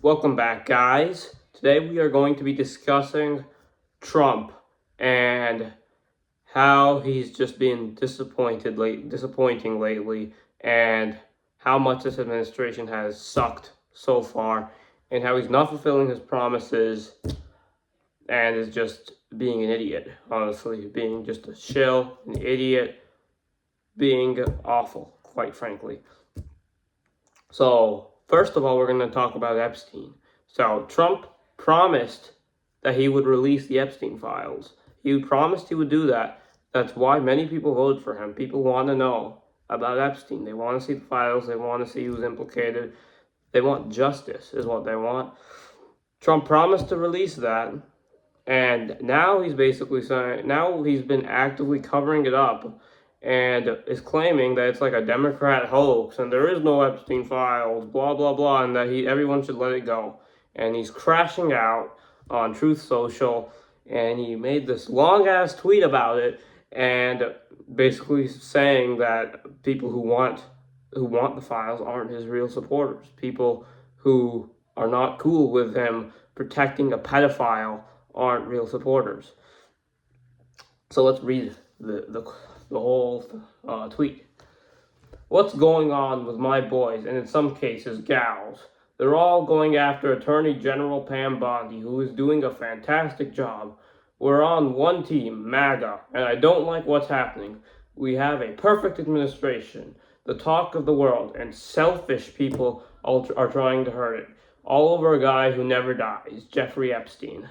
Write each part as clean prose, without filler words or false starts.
Welcome back, guys. Today we are going to be discussing Trump and how he's just been disappointing lately, and how much this administration has sucked so far, and how he's not fulfilling his promises and is just being an idiot. Honestly, being just a shill, an idiot, being awful, quite frankly. So, first of all, we're going to talk about Epstein. So, Trump promised that he would release the Epstein files. He promised he would do that. That's why many people voted for him. People want to know about Epstein. They want to see the files. They want to see who's implicated. They want justice, is what they want. Trump promised to release that. And now he's basically saying, now he's been actively covering it up and is claiming that it's like a Democrat hoax and there is no Epstein files, blah blah blah, and that everyone should let it go. And he's crashing out on Truth Social, and he made this long ass tweet about it, and basically saying that people who want the files aren't his real supporters. People who are not cool with him protecting a pedophile aren't real supporters. So let's read the whole tweet. What's going on with my boys, and in some cases gals? They're all going after Attorney General Pam Bondi, who is doing a fantastic job. We're on one team, MAGA, and I don't like what's happening. We have a perfect administration, the talk of the world, and selfish people are trying to hurt it. All over a guy who never dies, Jeffrey Epstein.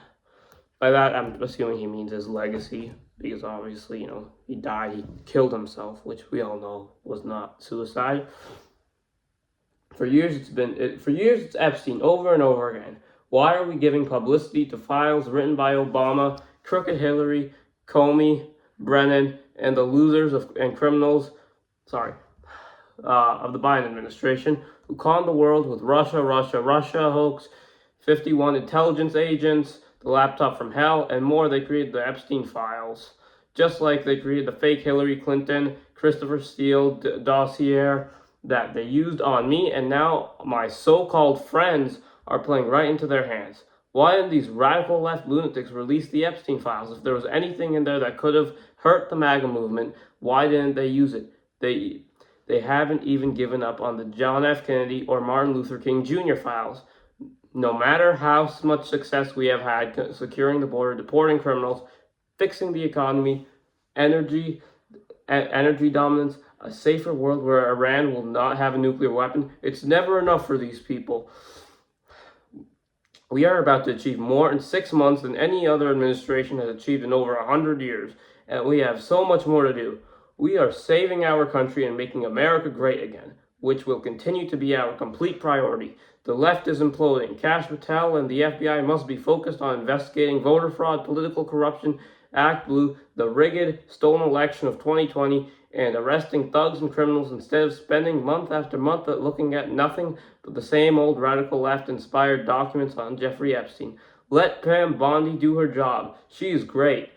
By that, I'm assuming he means his legacy, because obviously, he died, he killed himself, which we all know was not suicide. For years, it's Epstein over and over again. Why are we giving publicity to files written by Obama, crooked Hillary, Comey, Brennan, and the losers and criminals, of the Biden administration, who conned the world with Russia hoax, 51 intelligence agents, the laptop from hell, and more? They created the Epstein files, just like they created the fake Hillary Clinton, Christopher Steele dossier that they used on me, and now my so-called friends are playing right into their hands. Why didn't these radical left lunatics release the Epstein files? If there was anything in there that could have hurt the MAGA movement, why didn't they use it? They haven't even given up on the John F. Kennedy or Martin Luther King Jr. files. No matter how much success we have had securing the border, deporting criminals, fixing the economy, energy dominance, a safer world where Iran will not have a nuclear weapon, it's never enough for these people. We are about to achieve more in 6 months than any other administration has achieved in over 100 years, and we have so much more to do. We are saving our country and making America great again, which will continue to be our complete priority. The left is imploding. Kash Patel and the FBI must be focused on investigating voter fraud, political corruption, Act Blue, the rigged, stolen election of 2020, and arresting thugs and criminals instead of spending month after month looking at nothing but the same old radical left-inspired documents on Jeffrey Epstein. Let Pam Bondi do her job. She is great.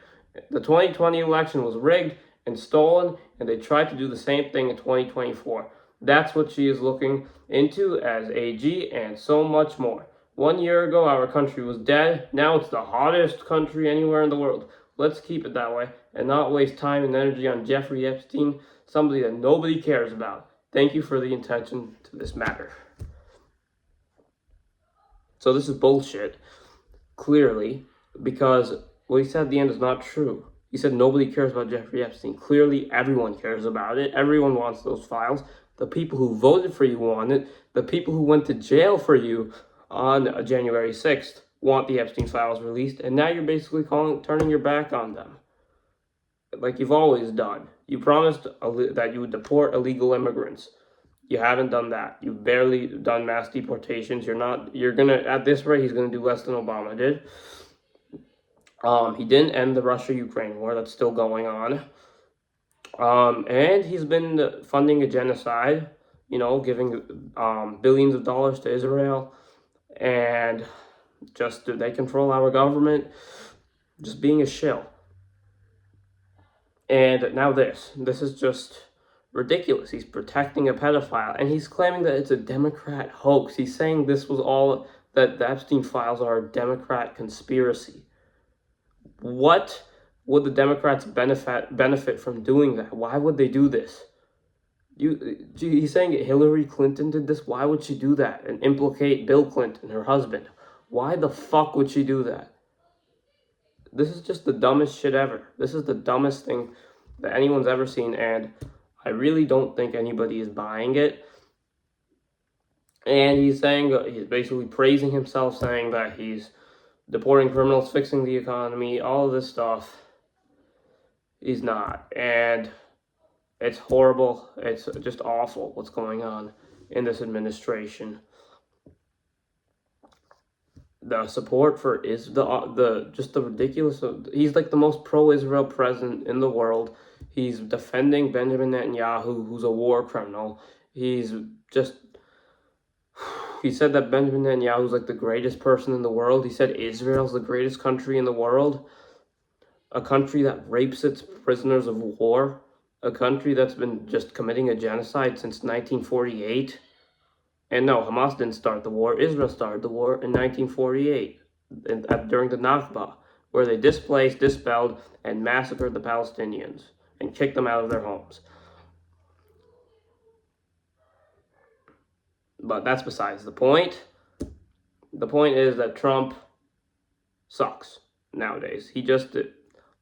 The 2020 election was rigged and stolen, and they tried to do the same thing in 2024. That's what she is looking into as AG, and so much more. 1 year ago, our country was dead. Now it's the hottest country anywhere in the world. Let's keep it that way and not waste time and energy on Jeffrey Epstein, somebody that nobody cares about. Thank you for the attention to this matter. So this is bullshit, clearly, because what he said at the end is not true. He said nobody cares about Jeffrey Epstein. Clearly, everyone cares about it. Everyone wants those files. The people who voted for you want it. The people who went to jail for you on January 6th want the Epstein files released, and now you're basically turning your back on them, like you've always done. You promised that you would deport illegal immigrants. You haven't done that. You've barely done mass deportations. At this rate, he's gonna do less than Obama did. He didn't end the Russia-Ukraine war. That's still going on. And he's been funding a genocide, giving billions of dollars to Israel, and they control our government, just being a shill. And now this is just ridiculous. He's protecting a pedophile, and he's claiming that it's a Democrat hoax. He's saying this was all that the Epstein files are a Democrat conspiracy. What would the Democrats benefit from doing that? Why would they do this? He's saying Hillary Clinton did this. Why would she do that and implicate Bill Clinton, her husband? Why the fuck would she do that? This is just the dumbest shit ever. This is the dumbest thing that anyone's ever seen, and I really don't think anybody is buying it. And he's basically praising himself, saying that he's deporting criminals, fixing the economy, all of this stuff. He's not. And it's horrible. It's just awful what's going on in this administration. The support for just the ridiculous. He's like the most pro-Israel president in the world. He's defending Benjamin Netanyahu, who's a war criminal. He said that Benjamin Netanyahu is like the greatest person in the world. He said Israel's the greatest country in the world. A country that rapes its prisoners of war. A country that's been just committing a genocide since 1948. And no, Hamas didn't start the war. Israel started the war in 1948 during the Nakba, where they displaced, dispelled, and massacred the Palestinians and kicked them out of their homes. But that's besides the point. The point is that Trump sucks nowadays. He just did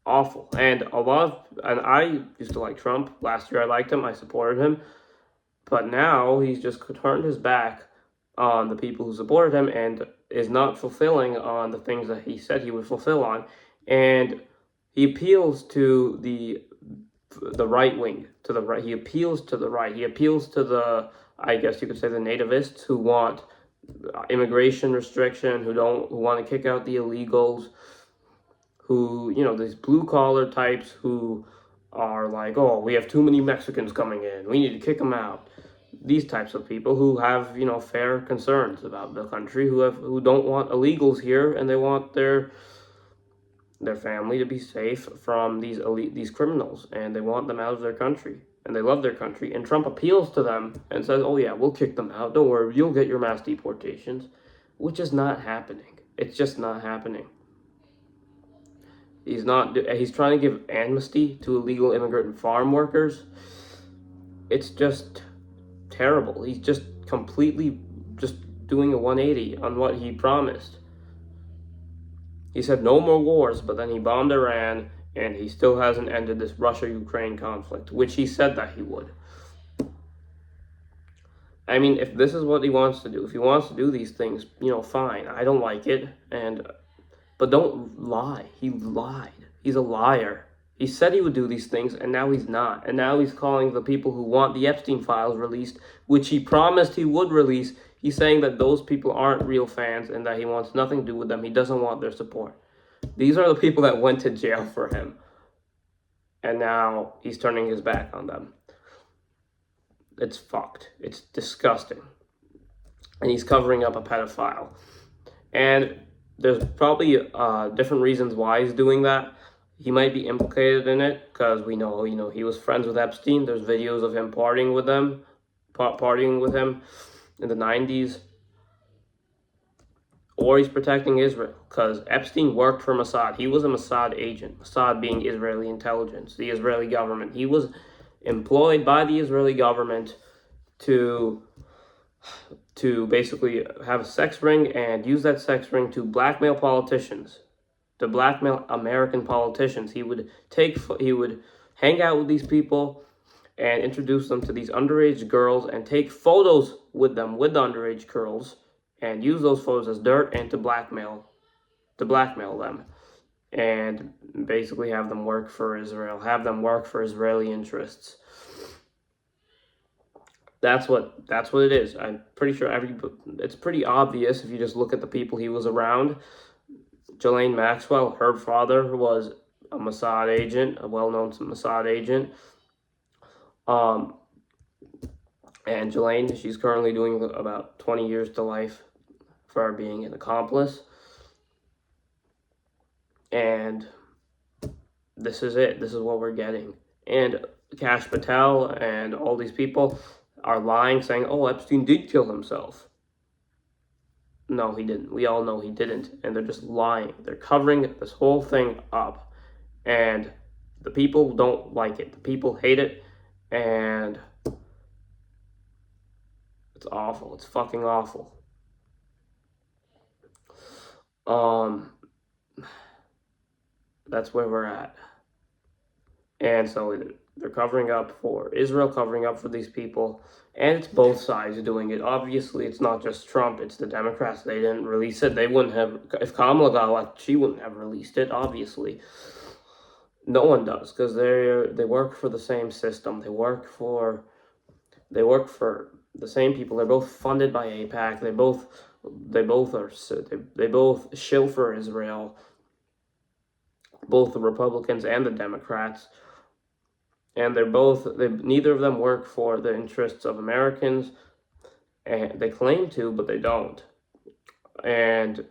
awful. And I used to like Trump. Last year I liked him. I supported him. But now he's just turned his back on the people who supported him and is not fulfilling on the things that he said he would fulfill on. And he appeals to the right wing, to the right. He appeals to the right. He appeals to the, I guess you could say, the nativists who want immigration restriction, who want to kick out the illegals, who, these blue collar types who are like, oh, we have too many Mexicans coming in, we need to kick them out. These types of people who have, fair concerns about the country, who don't want illegals here, and they want their family to be safe from these criminals, and they want them out of their country, and they love their country. And Trump appeals to them and says, oh yeah, we'll kick them out, don't worry, you'll get your mass deportations, which is not happening. It's just not happening. He's trying to give amnesty to illegal immigrant and farm workers. It's just terrible. He's just completely just doing a 180 on what he promised. He said no more wars, but then he bombed Iran, and he still hasn't ended this Russia-Ukraine conflict, which he said that he would. I mean, if this is what he wants to do, if he wants to do these things, fine. I don't like it, but don't lie. He lied. He's a liar. He said he would do these things, and now he's not. And now he's calling the people who want the Epstein files released, which he promised he would release. He's saying that those people aren't real fans and that he wants nothing to do with them. He doesn't want their support. These are the people that went to jail for him. And now he's turning his back on them. It's fucked. It's disgusting. And he's covering up a pedophile. And there's probably different reasons why he's doing that. He might be implicated in it because we know, he was friends with Epstein. There's videos of him partying with him in the 90s. Or he's protecting Israel because Epstein worked for Mossad. He was a Mossad agent. Mossad being Israeli intelligence, the Israeli government. He was employed by the Israeli government to basically have a sex ring and use that sex ring to blackmail politicians, to blackmail American politicians. He would hang out with these people and introduce them to these underage girls and take photos with them, with the underage girls, and use those photos as dirt and to blackmail them, and basically have them work for Israel, have them work for Israeli interests. That's what it is. I'm pretty sure it's pretty obvious if you just look at the people he was around. Ghislaine Maxwell, her father was a Mossad agent, a well-known Mossad agent. And Ghislaine, she's currently doing about 20 years to life for being an accomplice. And this is it. This is what we're getting. And Kash Patel and all these people are lying, saying, oh, Epstein did kill himself. No, he didn't. We all know he didn't. And they're just lying. They're covering this whole thing up. And the people don't like it. The people hate it. And it's awful. It's fucking awful. That's where we're at. And so they're covering up for Israel, covering up for these people, and it's both sides doing it. Obviously, it's not just Trump, it's the Democrats. They didn't release it. They wouldn't have, if Kamala got elected, she wouldn't have released it, obviously. No one does, because they work for the same system. They work for the same people. They're both funded by AIPAC. They both shill for Israel, both the Republicans and the Democrats. And neither of them work for the interests of Americans, and they claim to, but they don't. And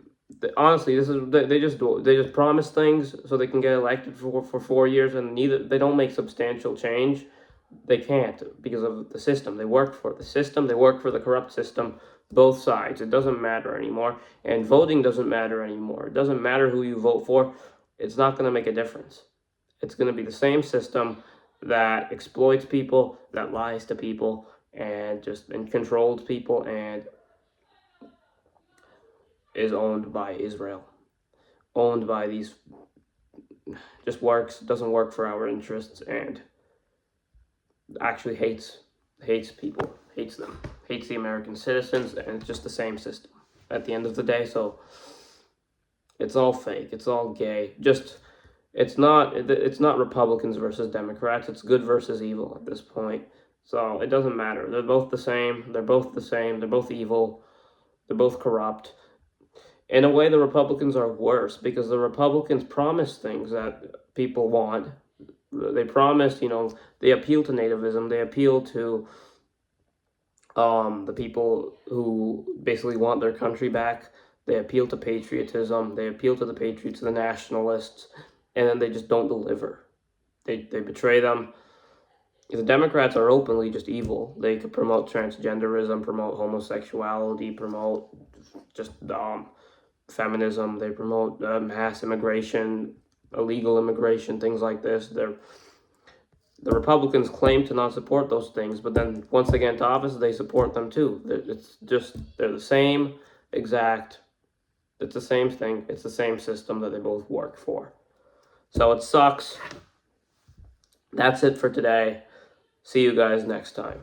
honestly, they just promise things so they can get elected for 4 years, and they don't make substantial change. They can't because of the system. They work for the system. They work for the corrupt system. Both sides. It doesn't matter anymore, and voting doesn't matter anymore. It doesn't matter who you vote for. It's not going to make a difference. It's going to be the same system that exploits people, that lies to people, and controls people, and is owned by Israel. Owned by these, doesn't work for our interests, and actually hates people, hates them, hates the American citizens, and it's just the same system at the end of the day. So it's all fake, it's all gay. It's not Republicans versus Democrats. It's good versus evil at this point. So it doesn't matter. They're both the same. They're both evil. They're both corrupt. In a way, the Republicans are worse because the Republicans promise things that people want. They promise, they appeal to nativism. They appeal to the people who basically want their country back. They appeal to patriotism. They appeal to the patriots, the nationalists. And then they just don't deliver. They betray them. The Democrats are openly just evil. They could promote transgenderism, promote homosexuality, promote just feminism. They promote mass immigration, illegal immigration, things like this. The Republicans claim to not support those things, but then once they get into office, they support them too. They're the same exact. It's the same thing. It's the same system that they both work for. So it sucks. That's it for today. See you guys next time.